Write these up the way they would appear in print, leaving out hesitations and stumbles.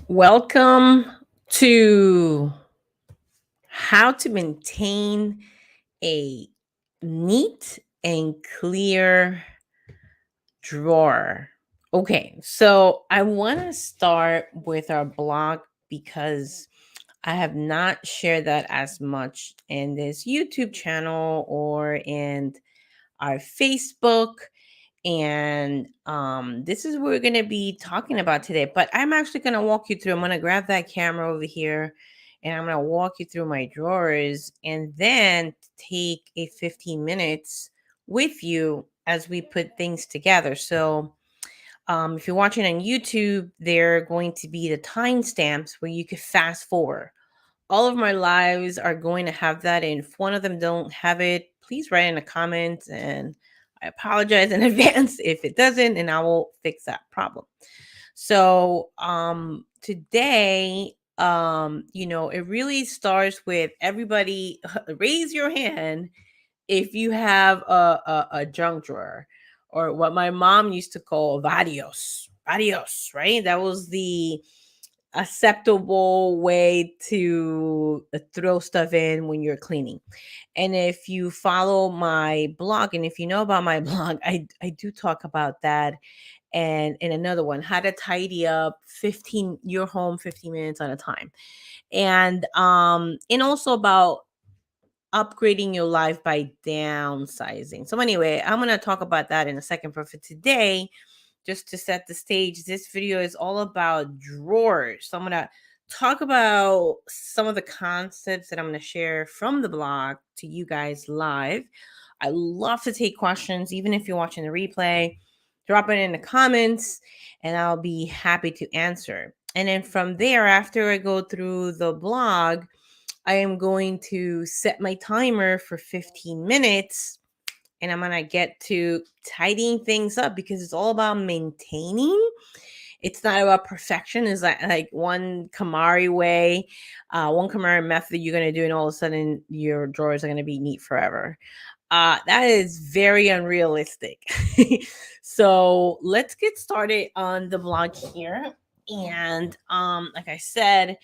Welcome to how to maintain a neat and clear drawer. Okay, so I want to start with our blog because I have not shared that as much in this YouTube channel or in our Facebook. And this is what we're going to be talking about today. But I'm actually going to walk you through. I'm going to grab that camera over here and I'm going to walk you through my drawers and then take a 15 minutes with you as we put things together. So if you're watching on YouTube, there are going to be the timestamps where you could fast forward. All of my lives are going to have that. And if one of them don't have it, please write in the comments, and I apologize in advance if it doesn't, and I will fix that problem. So today, it really starts with everybody raise your hand if you have a junk drawer, or what my mom used to call varios, right? That was the acceptable way to throw stuff in when you're cleaning. And if you follow my blog, and if you know about my blog, I do talk about that. And in another one, how to tidy up 15 your home 15 minutes at a time. And also about upgrading your life by downsizing. So anyway, I'm going to talk about that in a second, but for today, just to set the stage, this video is all about drawers. So I'm going to talk about some of the concepts that I'm going to share from the blog to you guys live. I love to take questions, even if you're watching the replay. Drop it in the comments and I'll be happy to answer. And then from there, after I go through the blog, I am going to set my timer for 15 minutes and I'm going to get to tidying things up because it's all about maintaining. It's not about perfection. It's like one KonMari way, one KonMari method you're going to do, and all of a sudden your drawers are going to be neat forever. That is very unrealistic. So let's get started on the blog here. And like I said,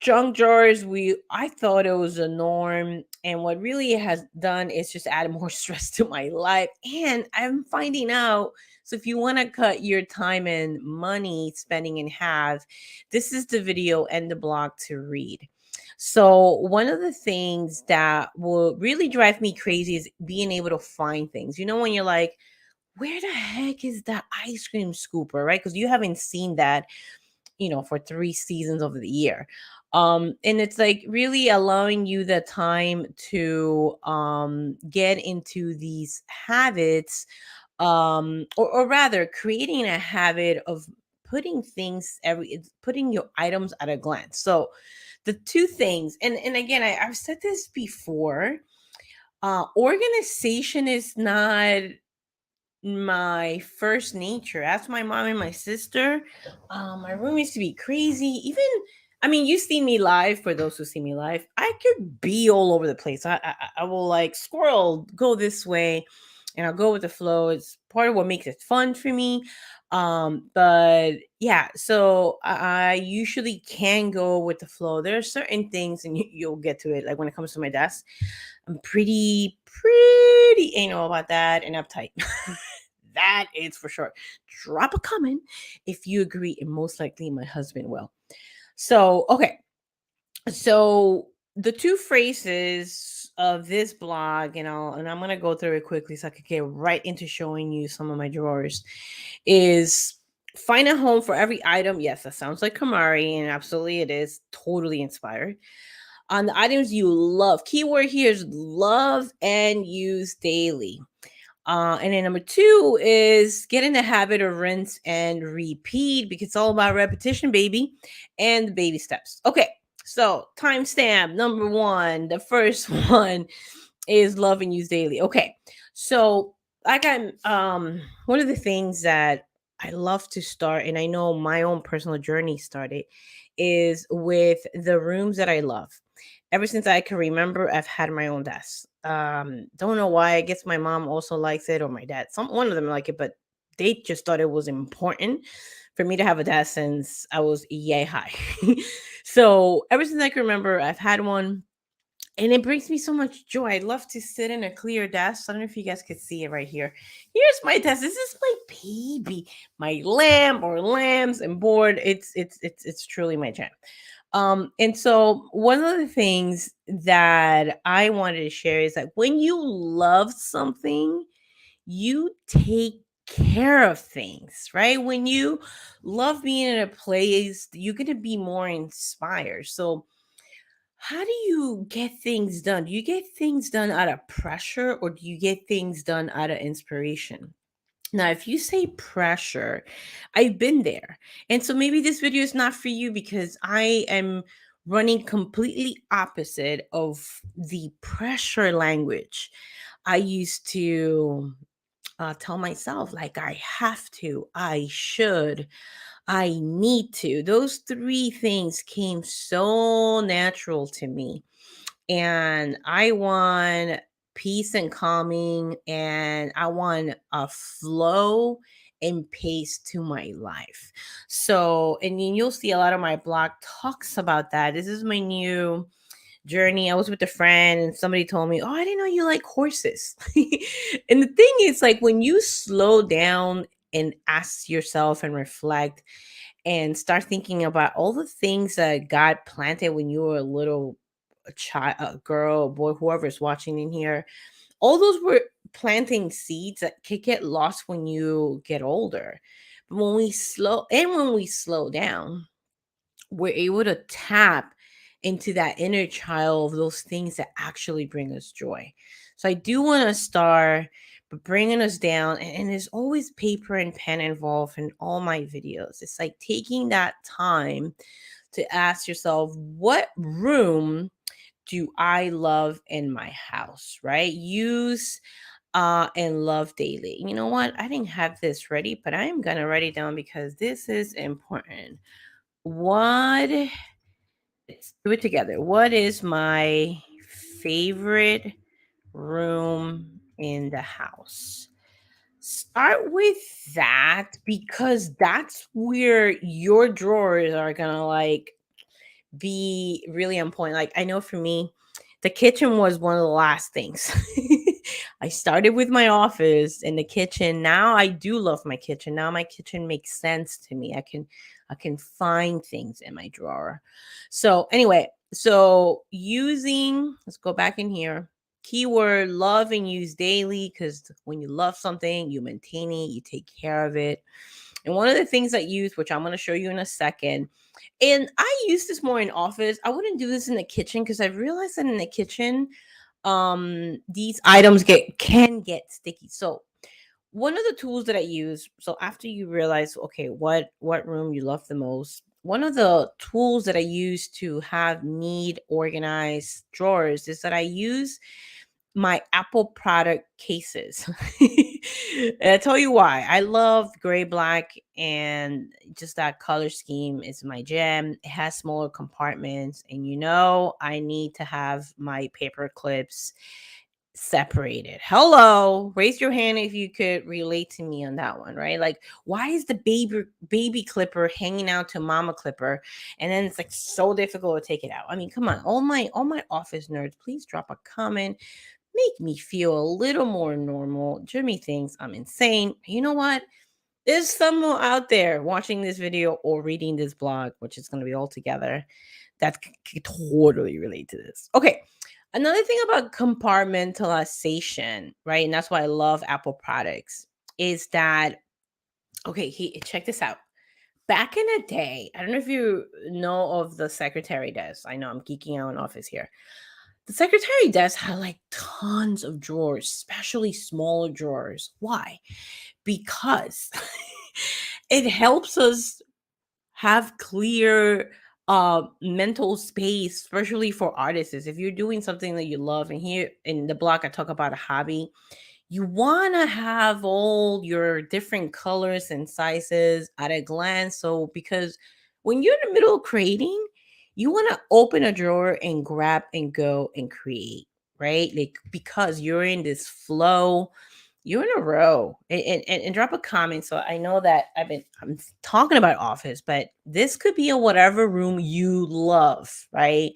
junk drawers, I thought it was a norm, and what really it has done is just add more stress to my life. And I'm finding out, so if you want to cut your time and money spending in half, this is the video and the blog to read. So one of the things that will really drive me crazy is being able to find things, when you're like, where the heck is that ice cream scooper, right? Because you haven't seen that, for 3 seasons of the year. And it's like really allowing you the time to get into these habits, or rather creating a habit of putting your items at a glance. So the two things, and again, I've said this before, organization is not my first nature. Ask my mom and my sister. My room used to be crazy. Even, I mean, you see me live. For those who see me live, I could be all over the place. I will like squirrel, go this way, and I'll go with the flow. It's part of what makes it fun for me. But yeah, so I usually can go with the flow. There are certain things, and you'll get to it. Like when it comes to my desk, I'm pretty anal about that and uptight. That is for sure. Drop a comment if you agree, and most likely my husband will. So, okay. So the two phrases of this blog, and I'm gonna go through it quickly so I could get right into showing you some of my drawers, is find a home for every item. Yes, that sounds like KonMari, and absolutely it is totally inspired. On the items you love. Keyword here is love and use daily. And then number two is get in the habit of rinse and repeat, because it's all about repetition, baby, and the baby steps. Okay, so timestamp number one, the first one is love and use daily. Okay, so I got one of the things that I love to start, and I know my own personal journey started, is with the rooms that I love. Ever since I can remember, I've had my own desk. Don't know why. I guess my mom also likes it, or my dad. One of them like it, but They just thought it was important for me to have a desk since I was yay high. So ever since I can remember, I've had one, and it brings me so much joy. I love to sit in a clear desk. I don't know if you guys could see it right here. Here's my desk. This is my baby, my lamb or lambs and board. It's truly my jam. And so one of the things that I wanted to share is that when you love something, you take care of things, right? When you love being in a place, you're going to be more inspired. So, how do you get things done? Do you get things done out of pressure, or do you get things done out of inspiration? Now, if you say pressure, I've been there. And so maybe this video is not for you because I am running completely opposite of the pressure language. I used to tell myself, like, I have to, I should, I need to. Those three things came so natural to me. And I want peace and calming, and I want a flow and pace to my life. So, and then you'll see a lot of my blog talks about that. This is my new journey. I was with a friend and somebody told me, "Oh, I didn't know you like horses." And the thing is, like, when you slow down and ask yourself and reflect and start thinking about all the things that God planted when you were a little a child, a girl, a boy, whoever's watching in here, all those were planting seeds that could get lost when you get older. But when we slow down, we're able to tap into that inner child of those things that actually bring us joy. So I do want to start but bringing us down, and there's always paper and pen involved in all my videos. It's like taking that time to ask yourself, what room do I love in my house, right? Use and love daily. You know what? I didn't have this ready, but I am going to write it down because this is important. What Let's do it together. What is my favorite room in the house? Start with that because that's where your drawers are gonna like be really on point. Like, I know for me, the kitchen was one of the last things. I started with my office and the kitchen. Now I do love my kitchen. Now my kitchen makes sense to me. I can find things in my drawer. So anyway, so using, let's go back in here. Keyword love and use daily, because when you love something, you maintain it, you take care of it. And one of the things I use, which I'm going to show you in a second, and I use this more in office. I wouldn't do this in the kitchen because I've realized that in the kitchen, these items can get sticky. So one of the tools that I use, so after you realize, okay, what room you love the most, one of the tools that I use to have neat, organized drawers is that I use my Apple product cases. And I tell you why. I love gray, black, and just that color scheme is my jam. It has smaller compartments, and I need to have my paper clips separated. Hello, raise your hand if you could relate to me on that one, right? Like, why is the baby clipper hanging out to mama clipper, and then it's like so difficult to take it out? I mean, come on, all my office nerds, please drop a comment. Make me feel a little more normal. Jimmy thinks I'm insane. You know what? There's someone out there watching this video or reading this blog, which is going to be all together, that could totally relate to this. Okay. Another thing about compartmentalization, right? And that's why I love Apple products, is that, okay, check this out. Back in the day, I don't know if you know of the secretary desk. I know I'm geeking out in office here. The secretary desk had like tons of drawers, especially smaller drawers. Why? Because it helps us have clear mental space, especially for artists. If you're doing something that you love, and here in the blog I talk about a hobby, you want to have all your different colors and sizes at a glance. So because when you're in the middle of creating, you want to open a drawer and grab and go and create, right? Like, because you're in this flow, You're in a row. And drop a comment. So I know that I'm talking about office, but this could be a whatever room you love, right?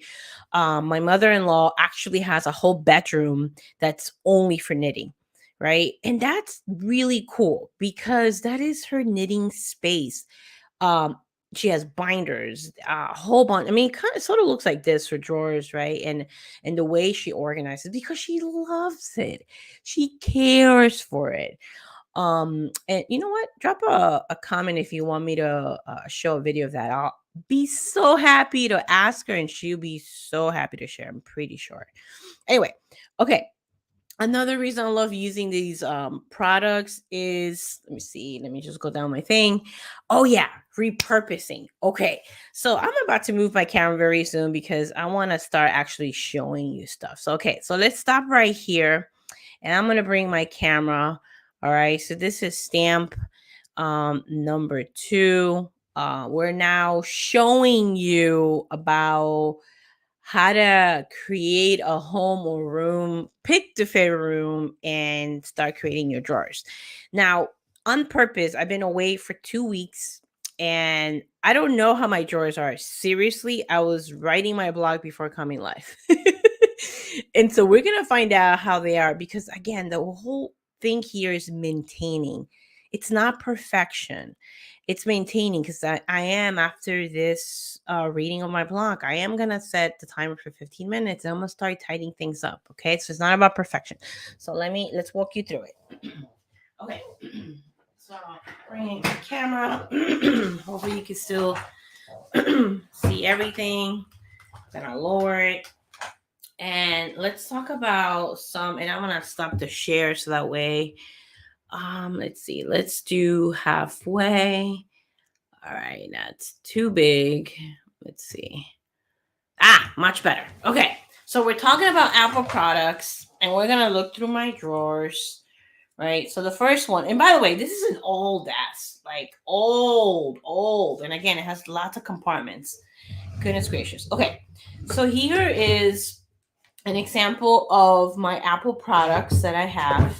My mother-in-law actually has a whole bedroom that's only for knitting, right? And that's really cool because that is her knitting space. Um, she has binders, a whole bunch. I mean, kind of sort of looks like this for drawers, right? And the way she organizes because she loves it. She cares for it. And you know what? Drop a comment if you want me to show a video of that. I'll be so happy to ask her and she'll be so happy to share. I'm pretty sure. Anyway, okay. Another reason I love using these products is, let me see, let me just go down my thing. Oh yeah, repurposing. Okay, so I'm about to move my camera very soon because I want to start actually showing you stuff. So okay, so let's stop right here, and I'm gonna bring my camera. All right, so this is stamp number 2. We're now showing you about how to create a home or room, pick the favorite room, and start creating your drawers. Now, on purpose, I've been away for 2 weeks and I don't know how my drawers are. Seriously, I was writing my blog before coming live. And so we're going to find out how they are because, again, the whole thing here is maintaining. It's not perfection, it's maintaining because I am, after this reading of my blog, I am going to set the timer for 15 minutes and I'm going to start tidying things up. Okay. So it's not about perfection. So let's walk you through it. Okay. So bringing the camera. Hopefully you can still see everything. Gonna lower it. And let's talk about some, and I'm going to stop the share so that way, let's see, let's do halfway. All right, that's too big. Let's see. Much better. Okay, so we're talking about Apple products, and we're gonna look through my drawers, right? So the first one, and by the way, this is an old ass, like old, and again, it has lots of compartments. Goodness gracious. Okay, so here is an example of my Apple products that I have,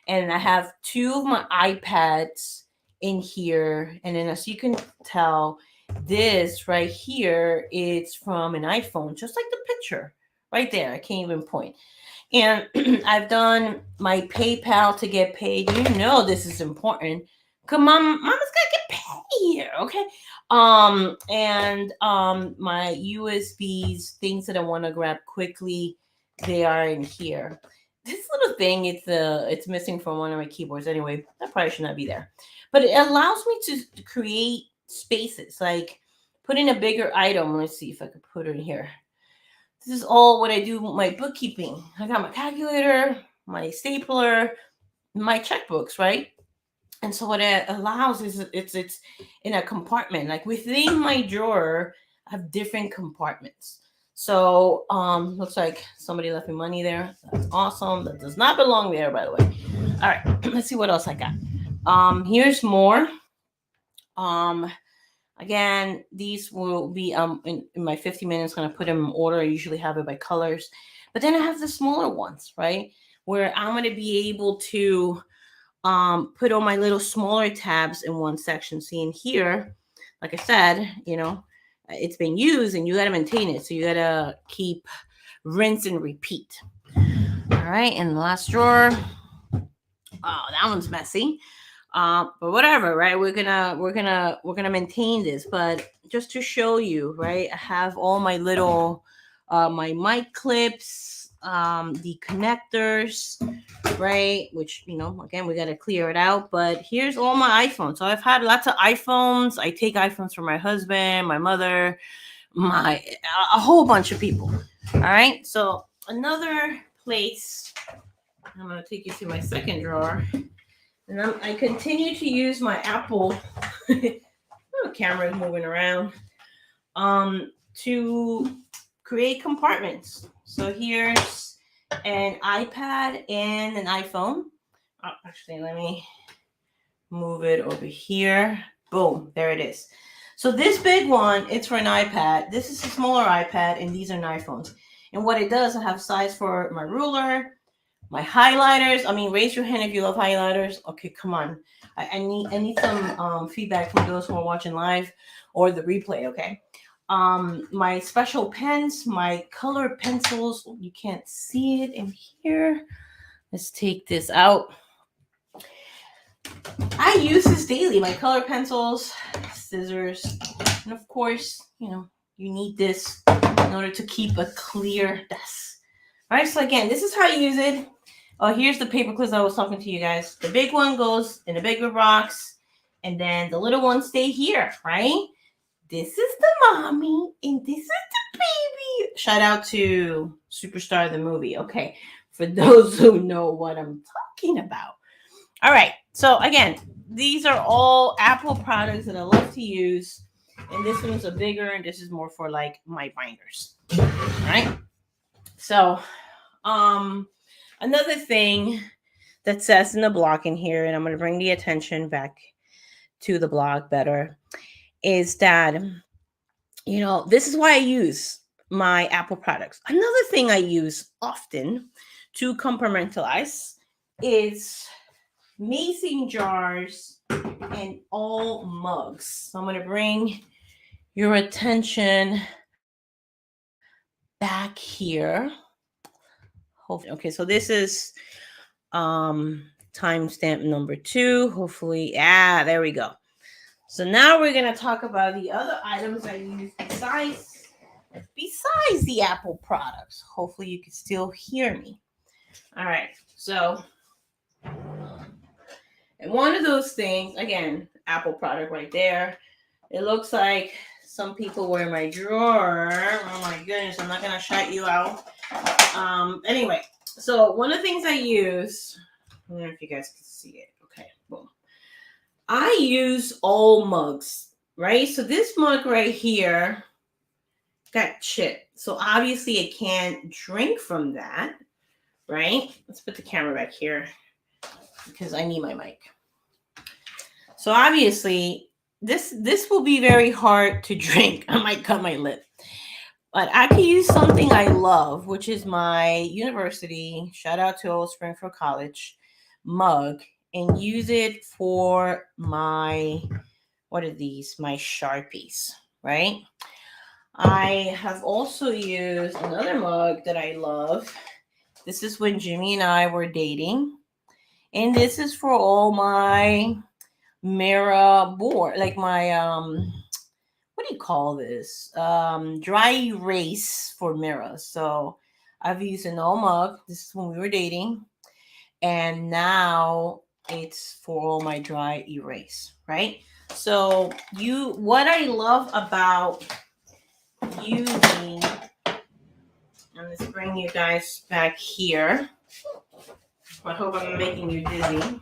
and I have 2 of my iPads in here, and then as you can tell, this right here is from an iPhone, just like the picture right there. I can't even point. And I've done my PayPal to get paid. You know this is important. Come on, mama's gotta get paid here, okay? And my USBs, things that I want to grab quickly, they are in here. This little thing, it's missing from one of my keyboards. Anyway, that probably should not be there. But it allows me to create spaces, like put in a bigger item. Let's see if I could put it in here. This is all what I do with my bookkeeping. I got my calculator, my stapler, my checkbooks, right? And so what it allows is it's in a compartment. Like within my drawer, I have different compartments. So looks like somebody left me money there. That's awesome. That does not belong there, by the way. All right, let's see what else I got. Here's more. Again, these will be in my 50 minutes. Gonna put them in order. I usually have it by colors, but then I have the smaller ones, right? Where I'm gonna be able to put all my little smaller tabs in one section. See in here, like I said, it's been used and you got to maintain it. So you got to keep rinse and repeat. All right. And the last drawer. Oh, that one's messy. But whatever, right? We're gonna maintain this. But just to show you, right? I have all my little my mic clips, the connectors, right? Which, again, we got to clear it out. But here's all my iPhones. So I've had lots of iPhones. I take iPhones from my husband, my mother, a whole bunch of people. All right. So another place, I'm going to take you to my second drawer. And I continue to use my Apple. The camera is moving around. To create compartments. So here's an iPad and an iPhone. Actually, let me move it over here. Boom, there it is. So this big one, it's for an iPad. This is a smaller iPad, and these are iPhones. And what it does, I have size for my ruler, My highlighters. I mean, raise your hand if you love highlighters. Okay, come on. I need some feedback from those who are watching live or the replay. Okay. My special pens, my color pencils. You can't see it in here. Let's take this out. I use this daily. My color pencils, scissors, and of course, you need this in order to keep a clear desk. All right, so again, this is how you use it. Oh, here's the paper clips I was talking to you guys. The big one goes in a bigger box, and then the little ones stay here, right? This is the mommy, and this is the baby. Shout out to Superstar the movie. Okay, for those who know what I'm talking about. All right, so again, these are all Apple products that I love to use, and this one's a bigger, and this is more for like my binders. All right, so another thing that says in the blog in here, and I'm going to bring the attention back to the blog better, is that, this is why I use my Apple products. Another thing I use often to compartmentalize is mason jars and all mugs. So I'm going to bring your attention back here. Okay, so this is timestamp number 2. Hopefully, there we go. So now we're going to talk about the other items I use besides the Apple products. Hopefully you can still hear me. All right, so and one of those things, again, Apple product right there. It looks like some people were in my drawer. Oh my goodness, I'm not going to shout you out. Anyway, so one of the things I use, I don't know if you guys can see it. Okay, boom. I use all mugs, right? So this mug right here got chip. So obviously I can't drink from that, right? Let's put the camera back here because I need my mic. So obviously this will be very hard to drink. I might cut my lip. But I could use something I love, which is my university, shout out to Old Springfield College, mug, and use it for my, what are these? My Sharpies, right? I have also used another mug that I love. This is when Jimmy and I were dating. And this is for all my mirror board, like my, what do you call this? Dry erase for mirrors. So I've used an old mug. This is when we were dating. And now it's for all my dry erase, right? So what I love about using, and let's bring you guys back here. I hope I'm making you dizzy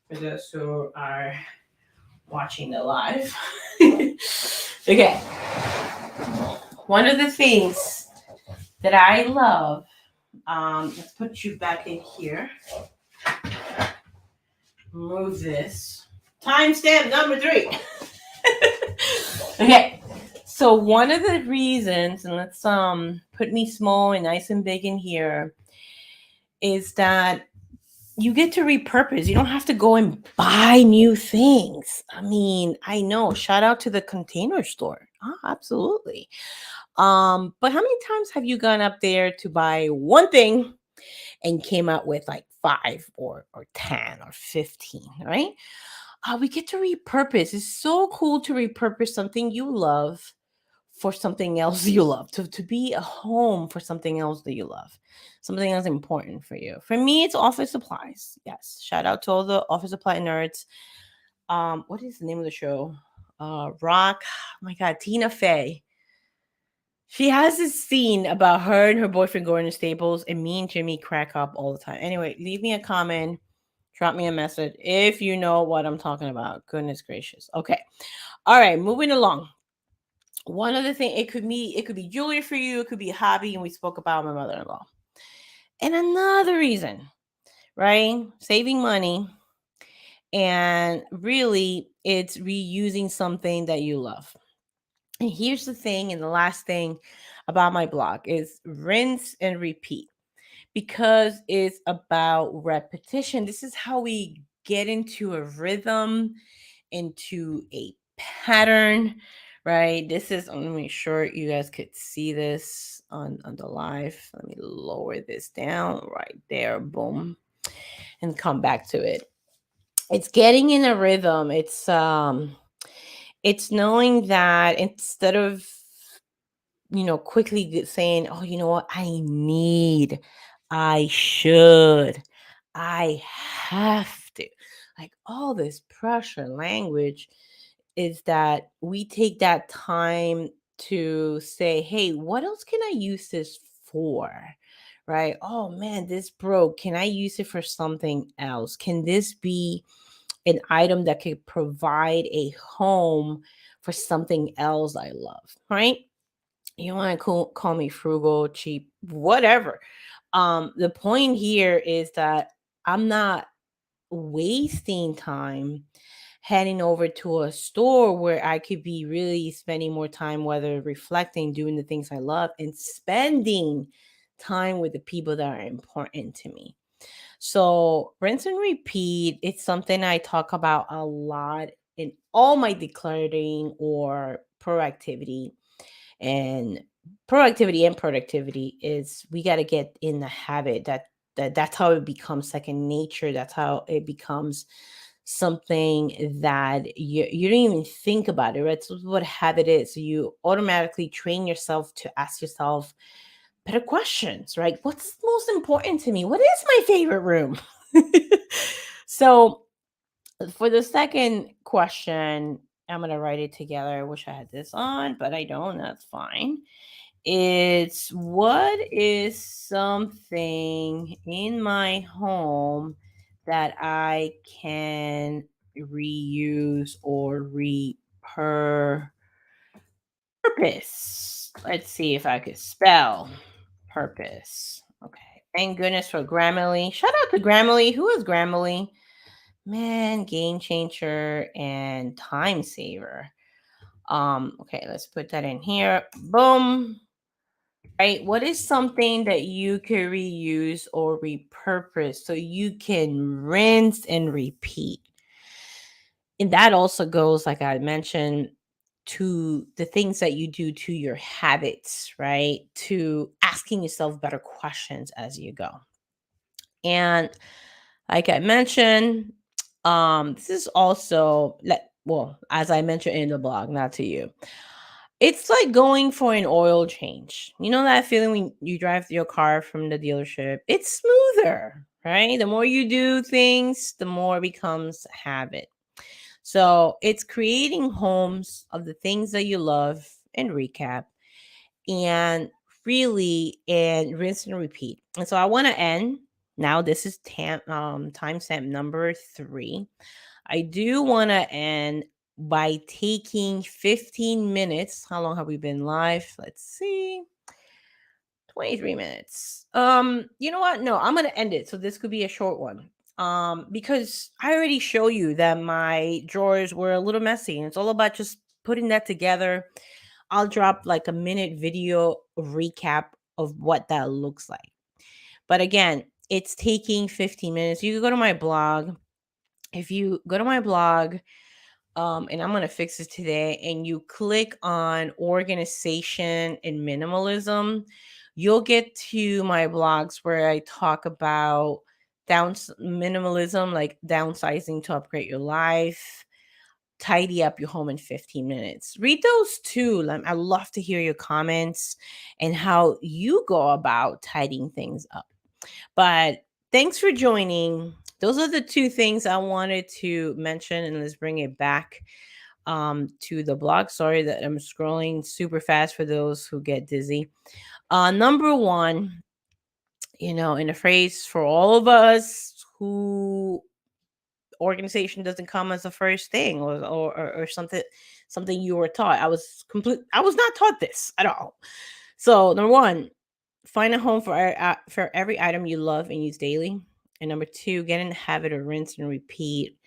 for those who are watching the live. Okay. One of the things that I love, let's put you back in here. Move this. Timestamp number 3. Okay. So one of the reasons, and let's put me small and nice and big in here, is that you get to repurpose. You don't have to go and buy new things. I mean, I know. Shout out to the Container Store. Absolutely. But how many times have you gone up there to buy one thing and came out with like 5 or 10 or 15, right? We get to repurpose. It's so cool to repurpose something you love for something else you love, to be a home for something else that you love, something that's important for you. For me, it's office supplies. Yes. Shout out to all the office supply nerds. What is the name of the show? Rock. Oh my God, Tina Fey. She has this scene about her and her boyfriend going to Staples, and me and Jimmy crack up all the time. Anyway, leave me a comment, drop me a message if you know what I'm talking about. Goodness gracious. Okay. All right, moving along. One other thing, it could be jewelry for you, it could be a hobby, and we spoke about my mother-in-law. And another reason, right? Saving money, and really it's reusing something that you love. And here's the thing, and the last thing about my blog is rinse and repeat. because it's about repetition. This is how we get into a rhythm, into a pattern, right? This is, let me make sure you guys could see this on the live. Let me lower this down right there. Boom. And come back to it. It's getting in a rhythm. It's knowing that instead of quickly saying, oh, you know what, I should, I have to, like all this pressure language, is that we take that time to say, hey, what else can I use this for? Right? Oh man, this broke. Can I use it for something else? Can this be an item that could provide a home for something else I love? Right? You want to call me frugal, cheap, whatever. The point here is that I'm not wasting time heading over to a store where I could be really spending more time, whether reflecting, doing the things I love, and spending time with the people that are important to me. So, rinse and repeat, it's something I talk about a lot in all my decluttering or proactivity. And productivity is, we got to get in the habit that's how it becomes second nature. That's how it becomes something that you don't even think about it, right? So what habit is, you automatically train yourself to ask yourself better questions, right? What's most important to me? What is my favorite room? So for the second question, I'm gonna write it together. I wish I had this on, but I don't. That's fine. It's, what is something in my home that I can reuse or repurpose? Let's see if I could spell purpose. Okay. Thank goodness for Grammarly. Shout out to Grammarly. Who is Grammarly? Man, game changer and time saver. Okay, let's put that in here. Boom. Right? What is something that you can reuse or repurpose so you can rinse and repeat? And that also goes, like I mentioned, to the things that you do, to your habits, right? To asking yourself better questions as you go. And like I mentioned, this is also well, as I mentioned in the blog, not to you. It's like going for an oil change. You know that feeling when you drive your car from the dealership? It's smoother, right? The more you do things, the more it becomes habit. So it's creating homes of the things that you love and recap, and really, and rinse and repeat. And so I want to end now. This is timestamp number 3. I do want to end by taking 15 minutes. How long have we been live? Let's see. 23 minutes. You know what? No, I'm going to end it. So this could be a short one. Because I already show you that my drawers were a little messy, and it's all about just putting that together. I'll drop like a minute video recap of what that looks like. But again, it's taking 15 minutes. You can go to my blog. If you go to my blog, and I'm going to fix it today, and you click on organization and minimalism, you'll get to my blogs where I talk about minimalism, like downsizing to upgrade your life, tidy up your home in 15 minutes. Read those too. I love to hear your comments and how you go about tidying things up. But thanks for joining. Those are the two things I wanted to mention, and let's bring it back to the blog. Sorry that I'm scrolling super fast for those who get dizzy. Number one, in a phrase for all of us who organization doesn't come as a first thing, or something you were taught. I was not taught this at all. So number one, find a home for every item you love and use daily. And number two, get in the habit of rinse and repeat.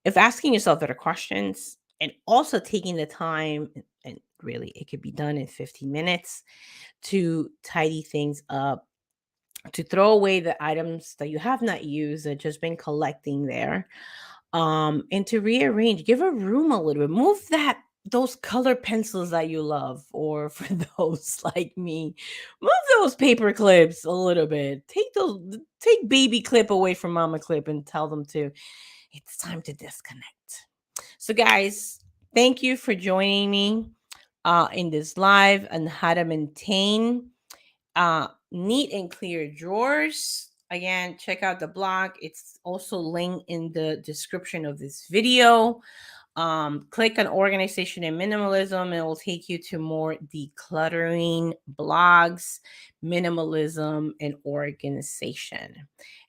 If asking yourself better questions, and also taking the time, and really it could be done in 15 minutes, to tidy things up to throw away the items that you have not used that just been collecting there, and to rearrange, give a room a little bit, move that those color pencils that you love, or for those like me, move those paper clips a little bit, take baby clip away from mama clip and tell them to, it's time to disconnect. So guys, thank you for joining me in this live on how to maintain neat and clear drawers. Again, check out the blog. It's also linked in the description of this video. Click on organization and minimalism. It will take you to more decluttering blogs, minimalism, and organization.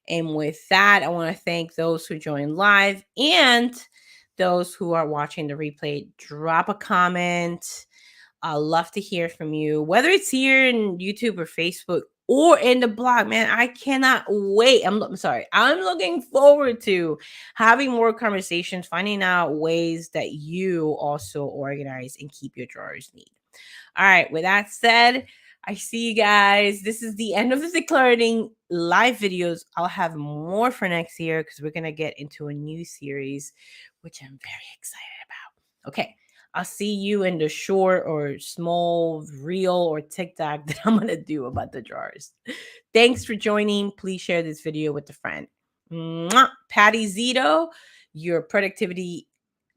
And with that, I want to thank those who joined live and those who are watching the replay. Drop a comment. I love to hear from you, whether it's here in YouTube or Facebook or in the blog. Man, I cannot wait. I'm sorry. I'm looking forward to having more conversations, finding out ways that you also organize and keep your drawers neat. All right. With that said, I see you guys. This is the end of the Decluttering live videos. I'll have more for next year because we're going to get into a new series, which I'm very excited about. Okay. I'll see you in the short or small reel or TikTok that I'm going to do about the drawers. Thanks for joining. Please share this video with a friend. Mwah! Patty Zito, your productivity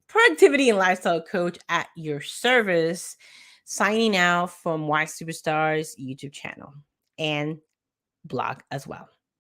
and lifestyle coach at your service, signing out from Wise Superstars YouTube channel and blog as well.